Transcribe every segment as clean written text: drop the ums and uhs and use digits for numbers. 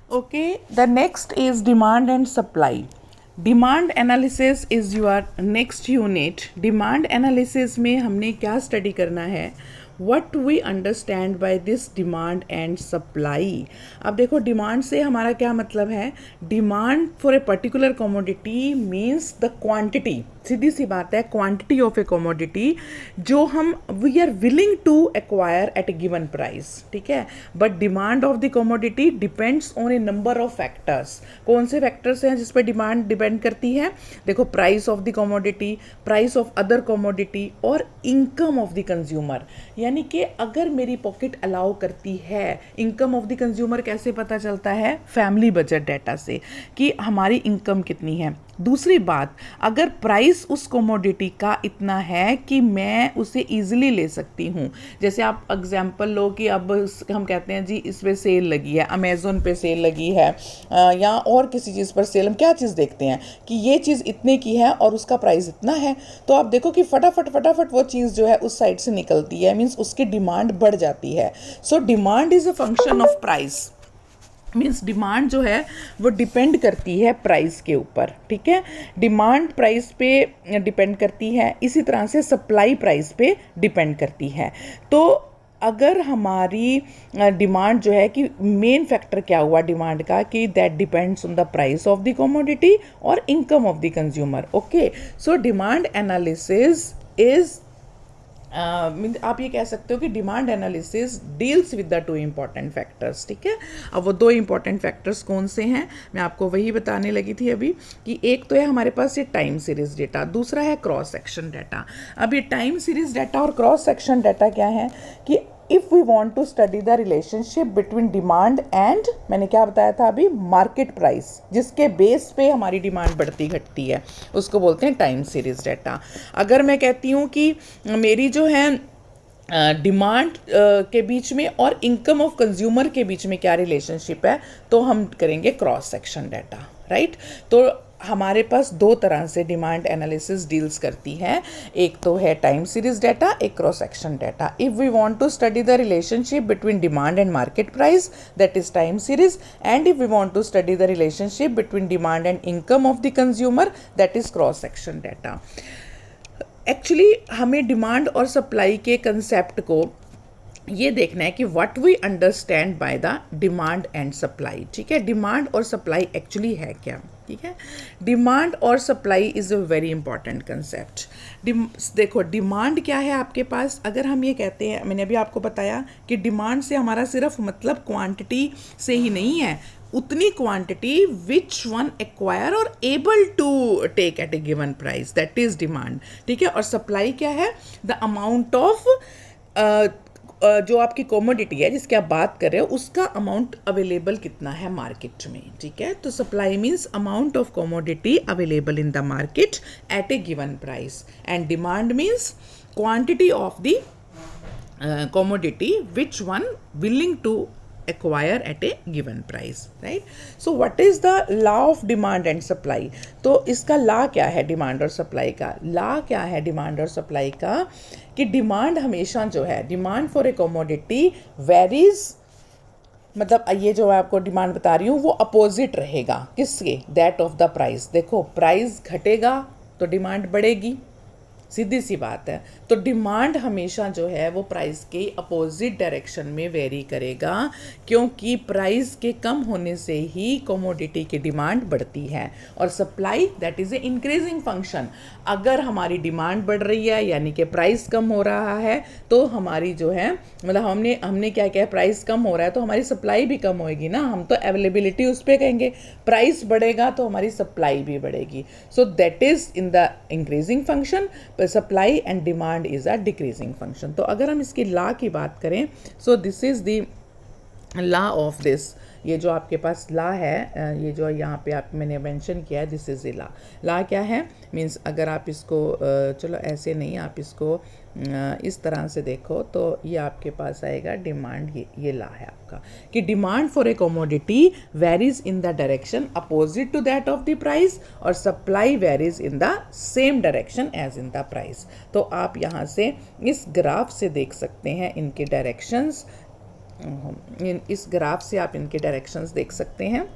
Okay, the next is demand and supply. Demand analysis is your next unit. Demand analysis में हमने क्या study करना है? What we understand by this demand and supply. अब देखो demand से हमारा क्या मतलब है? Demand for a particular commodity means the quantity. सीधी सी बात है, क्वांटिटी ऑफ ए कमोडिटी जो हम we are willing to acquire at a given price. ठीक है, but demand of the commodity depends on a number of factors. कौन से फैक्टर्स हैं जिस पर डिमांड डिपेंड करती है? देखो, price of the commodity, price of other commodity और इनकम ऑफ द कंज्यूमर. यानी कि अगर मेरी पॉकेट अलाउ करती है, इनकम ऑफ द कंज्यूमर कैसे पता चलता है? फैमिली बजट डाटा से कि हमारी इनकम कितनी है. दूसरी बात, अगर प्राइस उस कमोडिटी का इतना है कि मैं उसे ईजिली ले सकती हूँ. जैसे आप एग्जांपल लो कि अब हम कहते हैं जी इस पे सेल लगी है, अमेज़ोन पे सेल लगी है या और किसी चीज़ पर सेल. हम क्या चीज़ देखते हैं कि ये चीज़ इतने की है और उसका प्राइस इतना है, तो आप देखो कि फटाफट वो चीज़ जो है उस साइड से निकलती है, मीन्स उसकी डिमांड बढ़ जाती है. So demand is a function of price. Means demand जो है वो डिपेंड करती है प्राइस के ऊपर. ठीक है, डिमांड प्राइस पे डिपेंड करती है, इसी तरह से सप्लाई प्राइस पे डिपेंड करती है. तो अगर हमारी डिमांड जो है कि मेन फैक्टर क्या हुआ डिमांड का कि that depends on the price of the commodity और income of the consumer. Okay, so demand analysis is आप ये कह सकते हो कि demand analysis deals with the two important factors. ठीक है, अब वो दो इंपॉर्टेंट फैक्टर्स कौन से हैं? मैं आपको वही बताने लगी थी अभी कि एक तो है हमारे पास ये टाइम सीरीज डेटा, दूसरा है क्रॉस सेक्शन डाटा. अब ये टाइम सीरीज डाटा और क्रॉस सेक्शन डाटा क्या है कि if we want to study the relationship between demand and, मैंने क्या बताया था अभी, मार्केट प्राइस, जिसके बेस पे हमारी डिमांड बढ़ती घटती है, उसको बोलते हैं टाइम सीरीज डाटा. अगर मैं कहती हूँ कि मेरी जो है डिमांड के बीच में और इनकम ऑफ कंज्यूमर के बीच में क्या रिलेशनशिप है, तो हम करेंगे क्रॉस सेक्शन डाटा. राइट, तो हमारे पास दो तरह से डिमांड एनालिसिस डील्स करती है. एक तो है टाइम सीरीज डाटा, एक cross section data. If we want to study the relationship between demand and market price, that is time series. And if we want to study the relationship between demand and income of the consumer, that is cross section data. Actually हमें demand और supply के concept को ये देखना है कि what we understand by the demand and supply. ठीक है, डिमांड और सप्लाई एक्चुअली है क्या? ठीक है, डिमांड और supply is a very important concept. देखो, डिमांड क्या है आपके पास? अगर हम ये कहते हैं, मैंने अभी आपको बताया कि डिमांड से हमारा सिर्फ मतलब क्वांटिटी से ही नहीं है, उतनी quantity which one acquire or able to take at a given price, that is demand. ठीक है, और सप्लाई क्या है? द अमाउंट ऑफ जो आपकी कमोडिटी है जिसकी आप बात कर रहे हो उसका अमाउंट अवेलेबल कितना है मार्केट में. ठीक है, तो supply means amount of commodity available in the market at a given price, and demand means quantity of the commodity which one willing to acquire at a given price. Right, so what is the law of demand and supply? तो इसका law क्या है? Demand और supply का law क्या है? Demand और supply का कि डिमांड हमेशा जो है, demand for a commodity varies, मतलब ये जो मैं आपको डिमांड बता रही हूँ वो अपोजिट रहेगा किसके? That of the price. देखो, प्राइस घटेगा तो डिमांड बढ़ेगी, सीधी सी बात है. तो डिमांड हमेशा जो है वो प्राइस के अपोजिट डायरेक्शन में वेरी करेगा, क्योंकि प्राइस के कम होने से ही कमोडिटी की डिमांड बढ़ती है. और supply that is a increasing function. अगर हमारी डिमांड बढ़ रही है यानी कि प्राइस कम हो रहा है, तो हमारी जो है मतलब हमने क्या किया, प्राइस कम हो रहा है तो हमारी सप्लाई भी कम होएगी ना. हम तो अवेलेबिलिटी उस पर कहेंगे, प्राइस बढ़ेगा तो हमारी सप्लाई भी बढ़ेगी. So that is in the increasing function, supply and demand is a decreasing function. तो अगर हम इसकी लॉ की बात करें, so this is the law of this. ये जो आपके पास लॉ है, ये जो यहाँ पे आप मैंने मेंशन किया है, this is a law. Law क्या है? मीन्स अगर आप इसको चलो ऐसे नहीं, आप इसको इस तरह से देखो तो ये आपके पास आएगा डिमांड. ये लॉ है आपका कि demand for a commodity varies in the direction opposite to that of the price, और supply varies in the same direction as in the price. तो आप यहाँ से इस ग्राफ से देख सकते हैं इनके डायरेक्शंस. इस ग्राफ से आप इनके डायरेक्शंस देख सकते हैं।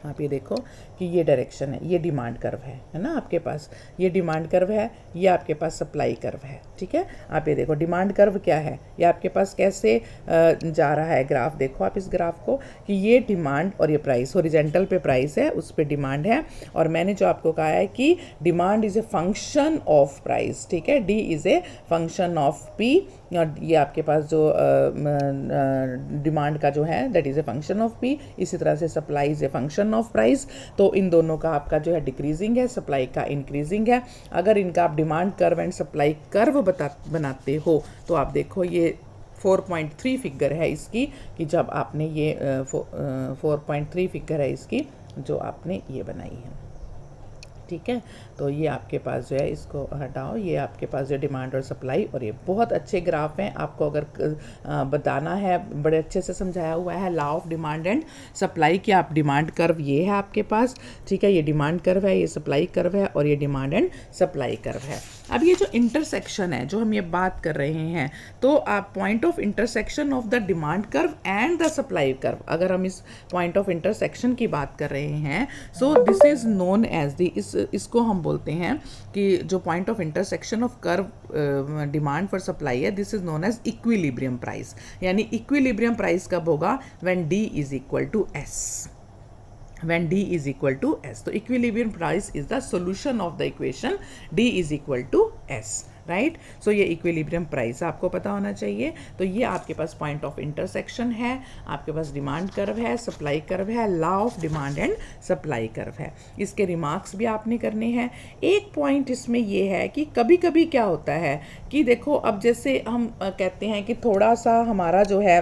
आप ये देखो कि ये डायरेक्शन है, ये डिमांड कर्व है ना आपके पास, ये डिमांड कर्व है, ये आपके पास सप्लाई कर्व है। ठीक है, आप ये देखो डिमांड कर्व क्या है, ये आपके पास कैसे जा रहा है ग्राफ। देखो आप इस ग्राफ को कि ये डिमांड और ये प्राइस, हॉरिजॉन्टल पे प्राइस है, उस पे डिमांड है, और मैंने जो आपको कहा है कि demand is a function of price. ठीक है, D is a function of P, और ये आपके पास जो डिमांड का जो है that is a function of P. इसी तरह से supply is a function of price. तो इन दोनों का आपका जो है डिक्रीजिंग है, सप्लाई का इंक्रीजिंग है। अगर इनका आप demand curve and supply curve बनाते हो तो आप देखो ये 4.3 फिगर है इसकी, कि जब आपने ये 4.3 फिगर है इसकी जो आपने ये बनाई है। ठीक है, तो ये आपके पास जो है, इसको हटाओ, ये आपके पास जो डिमांड और सप्लाई, और ये बहुत अच्छे ग्राफ हैं। आपको अगर बताना है, बड़े अच्छे से समझाया हुआ है law of demand and supply की। आप डिमांड कर्व ये है आपके पास, ठीक है, ये डिमांड कर्व है, ये सप्लाई कर्व है, और ये डिमांड एंड सप्लाई कर्व है। अब ये जो इंटरसेक्शन है, जो हम ये बात कर रहे हैं, तो आप point of intersection of the demand curve and the supply curve, अगर हम इस पॉइंट ऑफ इंटरसेक्शन की बात कर रहे हैं, so this is known as the, इसको हम बोलते हैं कि जो point of intersection of curve demand for supply है, this is known as equilibrium price. यानी इक्विलिब्रियम प्राइस कब होगा? When D is equal to S, when d is equal to s। तो equilibrium price is the solution of the equation d is equal to s, right. So ये equilibrium price आपको पता होना चाहिए। तो ये आपके पास पॉइंट ऑफ इंटरसेक्शन है, आपके पास डिमांड कर्व है, सप्लाई कर्व है, law of demand and supply curve है। इसके रिमार्क्स भी आपने करने हैं। एक पॉइंट इसमें ये है कि कभी कभी क्या होता है कि देखो, अब जैसे हम कहते हैं कि थोड़ा सा हमारा जो है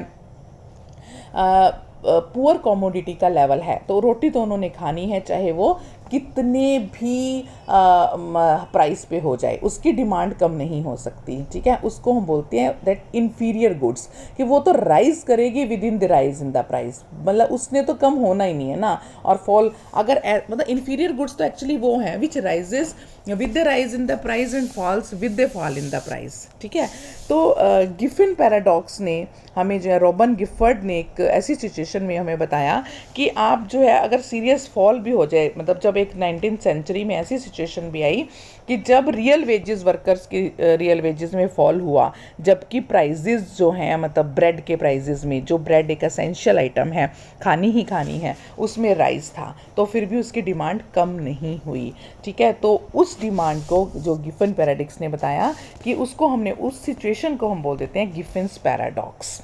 पुअर कॉमोडिटी का लेवल है, तो रोटी तो उन्होंने खानी है, चाहे वो कितने भी प्राइस पे हो जाए, उसकी डिमांड कम नहीं हो सकती। ठीक है, उसको हम बोलते हैं दैट इंफीरियर गुड्स, कि वो तो राइज करेगी with in the rise in the price, मतलब उसने तो कम होना ही नहीं है ना। और फॉल, अगर मतलब इंफीरियर गुड्स तो एक्चुअली वो हैं which rises with the rise in the price and falls with the fall in the price. ठीक है, तो गिफिन पैराडॉक्स ने हमें जो है, रॉबर्ट गिफर्ड ने एक ऐसी सिचुएशन में हमें बताया कि आप जो है अगर सीरियस फॉल भी हो जाए, मतलब जब एक 19th सेंचुरी में ऐसी सिचुएशन भी आई कि जब रियल वेजेस, वर्कर्स की रियल वेजेस में फॉल हुआ, जबकि प्राइजेस जो हैं, मतलब ब्रेड के प्राइजेस में, जो ब्रेड एक एसेंशियल आइटम है, खानी ही खानी है, उसमें राइज था, तो फिर भी उसकी डिमांड कम नहीं हुई। ठीक है, तो उस डिमांड को जो गिफिन पैराडॉक्स ने बताया कि उसको हमने, उस सिचुएशन को हम बोल देते हैं गिफिन्स पैराडॉक्स।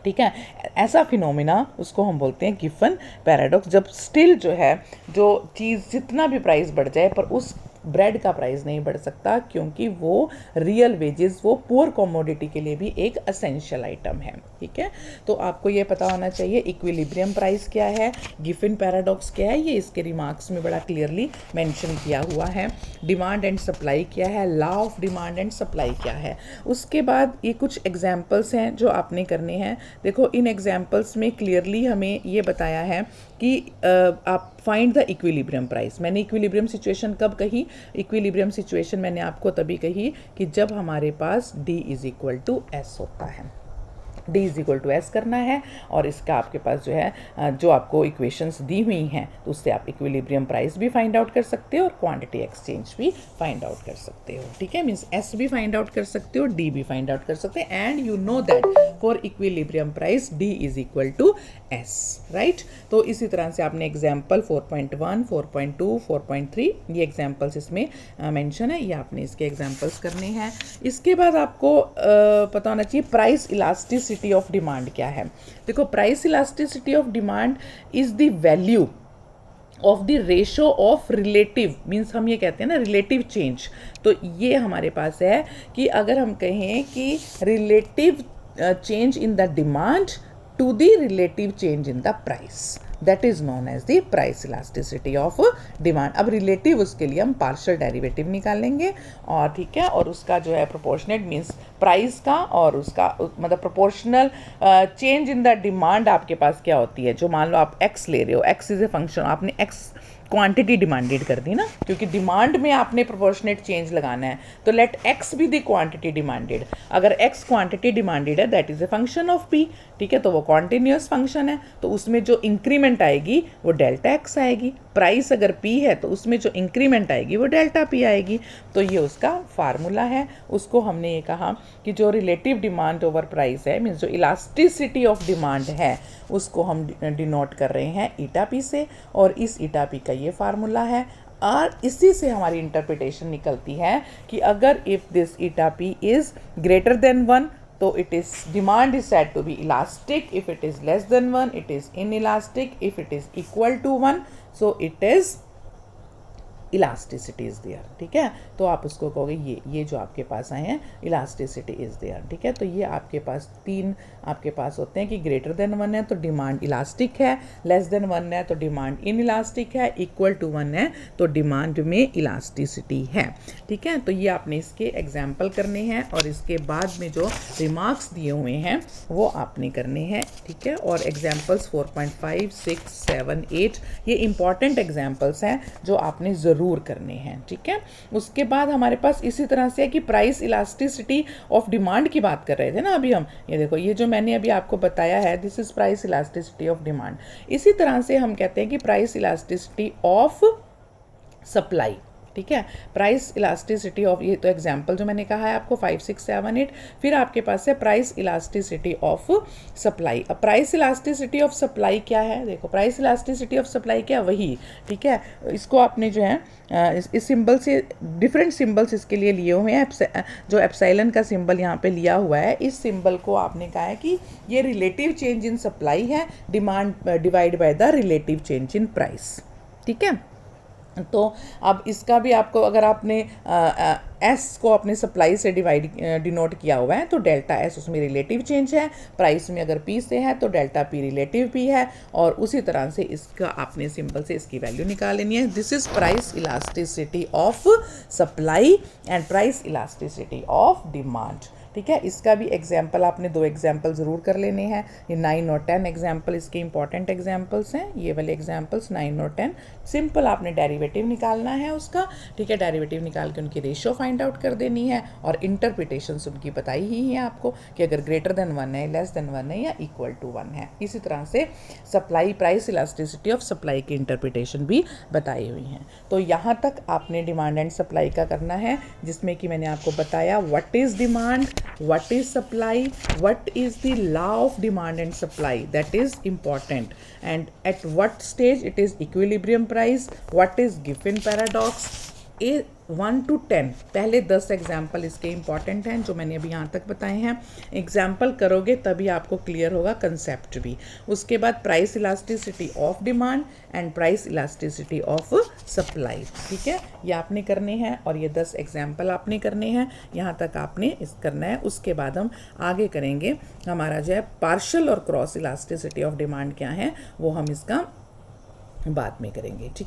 ठीक है, ऐसा फिनोमिना उसको हम बोलते हैं गिफिन पैराडॉक्स, जब स्टिल जो है, जो चीज़ जितना भी प्राइस बढ़ जाए पर उस ब्रेड का प्राइस नहीं बढ़ सकता, क्योंकि वो रियल वेजेस, वो पुअर कॉमोडिटी के लिए भी एक एसेंशियल आइटम है। ठीक है, तो आपको ये पता होना चाहिए इक्विलिब्रियम प्राइस क्या है, गिफिन पैराडॉक्स क्या है, ये इसके रिमार्क्स में बड़ा क्लियरली मेंशन किया हुआ है। डिमांड एंड सप्लाई क्या है, law of demand and supply क्या है। उसके बाद ये कुछ एग्जाम्पल्स हैं जो आपने करने हैं। देखो, इन एग्जाम्पल्स में क्लियरली हमें ये बताया है कि आप फाइंड द इक्विलिब्रियम प्राइस। मैंने इक्विलिब्रियम सिचुएशन कब कही? इक्विलिब्रियम सिचुएशन मैंने आपको तभी कही कि जब हमारे पास d is equal to S होता है। d is equal to S करना है, और इसका आपके पास जो है, जो आपको इक्वेशंस दी हुई हैं, तो उससे आप इक्विलिब्रियम प्राइस भी फाइंड आउट कर सकते हो और क्वांटिटी एक्सचेंज भी फाइंड आउट कर सकते हो। ठीक है, मीन्स एस भी फाइंड आउट कर सकते हो, d भी फाइंड आउट कर सकते हैं, and you know that for equilibrium price d is equal to S, right. तो इसी तरह से आपने एग्जाम्पल 4.1, 4.2, 4.3, ये एग्जाम्पल्स इसमें मेंशन है, ये आपने इसके एग्जाम्पल्स करने हैं। इसके बाद आपको पता होना चाहिए प्राइस इलास्टिसिटी ऑफ डिमांड क्या है। देखो, price elasticity of demand is the value of the ratio of relative, means हम ये कहते हैं ना रिलेटिव चेंज। तो ये हमारे पास है कि अगर हम कहें कि relative change in the demand to the relative change in the price, that is known as the price elasticity of demand. अब रिलेटिव उसके लिए हम पार्शियल डेरिवेटिव निकालेंगे और ठीक है, और उसका जो है प्रोपोर्शनेट मीन्स प्राइस का और उसका मतलब proportional change in the demand आपके पास क्या होती है। जो मान लो आप एक्स ले रहे हो, एक्स इज ए फंक्शन, आपने एक्स क्वांटिटी डिमांडेड कर दी ना, क्योंकि डिमांड में आपने प्रोपोर्शनेट चेंज लगाना है, तो let X be the quantity demanded. अगर एक्स क्वांटिटी डिमांडेड है that is a function of P, ठीक है, तो वो कॉन्टिन्यूस फंक्शन है, तो उसमें जो इंक्रीमेंट आएगी वो डेल्टा एक्स आएगी। प्राइस अगर पी है तो उसमें जो इंक्रीमेंट आएगी वो डेल्टा पी आएगी। तो ये उसका फार्मूला है। उसको हमने ये कहा कि जो रिलेटिव डिमांड ओवर प्राइस है, मीन्स जो इलास्टिसिटी ऑफ डिमांड है, उसको हम डिनोट कर रहे हैं ईटा पी से, और इस ईटा पी का ये फार्मूला है। और इसी से हमारी इंटरप्रिटेशन निकलती है कि अगर if this eta P is greater than 1 तो it is demand is said to be elastic, if it is less than 1 it is inelastic, if it is equal to 1 so it is elasticity is there. ठीक है, तो आप उसको कहोगे ये जो आपके पास आए हैं इलास्टिसिटी इज़ देयर। ठीक है, तो ये आपके पास तीन आपके पास होते हैं कि ग्रेटर देन 1 है तो डिमांड इलास्टिक है, लेस देन 1 है तो डिमांड इन इलास्टिक है, इक्वल टू 1 है तो डिमांड में इलास्टिसिटी है। ठीक है, तो ये आपने इसके एग्जाम्पल करने हैं और इसके बाद में जो रिमार्क्स दिए हुए हैं वो आपने करने हैं। ठीक है, और एग्जाम्पल्स 4.5, 6, 7, 8 ये इंपॉर्टेंट एग्जाम्पल्स हैं जो आपने ज़रूर करने हैं। ठीक है, उसके बाद हमारे पास इसी तरह से है कि प्राइस इलास्टिसिटी ऑफ डिमांड की बात कर रहे थे ना अभी हम। ये देखो, ये जो मैंने अभी आपको बताया है this is price elasticity of demand. इसी तरह से हम कहते हैं कि प्राइस इलास्टिसिटी ऑफ सप्लाई। ठीक है, प्राइस इलास्टिसिटी ऑफ, ये तो एग्जाम्पल जो मैंने कहा है आपको 5, 6, 7, 8। फिर आपके पास है प्राइस इलास्टिसिटी ऑफ सप्लाई। अब प्राइस इलास्टिसिटी ऑफ सप्लाई क्या है, देखो प्राइस इलास्टिसिटी ऑफ सप्लाई क्या, वही। ठीक है, इसको आपने जो है इस सिंबल से डिफरेंट सिंबल्स इसके लिए लिए हुए हैं। जो एप्सिलॉन का सिंबल यहाँ पे लिया हुआ है, इस सिंबल को आपने कहा है कि ये रिलेटिव चेंज इन सप्लाई है, demand divide by the relative change in price. ठीक है, तो अब इसका भी आपको अगर आपने एस को अपने सप्लाई से डिनोट किया हुआ है तो डेल्टा एस उसमें रिलेटिव चेंज है, प्राइस में अगर पी से है तो डेल्टा पी रिलेटिव पी है, और उसी तरह से इसका आपने सिंबल से इसकी वैल्यू निकाल लेनी है। This is price elasticity of supply and price elasticity of demand. ठीक है, इसका भी एग्जाम्पल आपने 2 एग्जाम्पल ज़रूर कर लेने हैं। ये 9 और 10 एग्जाम्पल इसके इंपॉर्टेंट एग्जाम्पल्स हैं, ये वाले एग्जाम्पल्स 9 और 10। सिंपल आपने डेरिवेटिव निकालना है उसका। ठीक है, डेरिवेटिव निकाल के उनकी रेशियो फाइंड आउट कर देनी है, और इंटरप्रिटेशंस उनकी बताई ही है आपको कि अगर ग्रेटर देन 1 है, लेस देन 1 है या इक्वल टू 1 है। इसी तरह से supply price elasticity of supply की इंटरप्रिटेशन भी बताई हुई हैं। तो यहाँ तक आपने डिमांड एंड सप्लाई का करना है, जिसमें कि मैंने आपको बताया what is demand, what is supply, what is the law of demand and supply, that is important, and at what stage it is equilibrium price, what is Giffen paradox। 1 to 10 पहले 10 example इसके important हैं जो मैंने अभी यहाँ तक बताए हैं। एग्जाम्पल करोगे तभी आपको क्लियर होगा कंसेप्ट भी। उसके बाद price elasticity of demand and price elasticity of supply. ठीक है, ये आपने करने हैं और ये 10 एग्जाम्पल आपने करने हैं, यहाँ तक आपने इस करना है। उसके बाद हम आगे करेंगे, हमारा जो है पार्शियल और क्रॉस इलास्टिसिटी ऑफ डिमांड क्या है वो हम इसका बाद में करेंगे। ठीक है।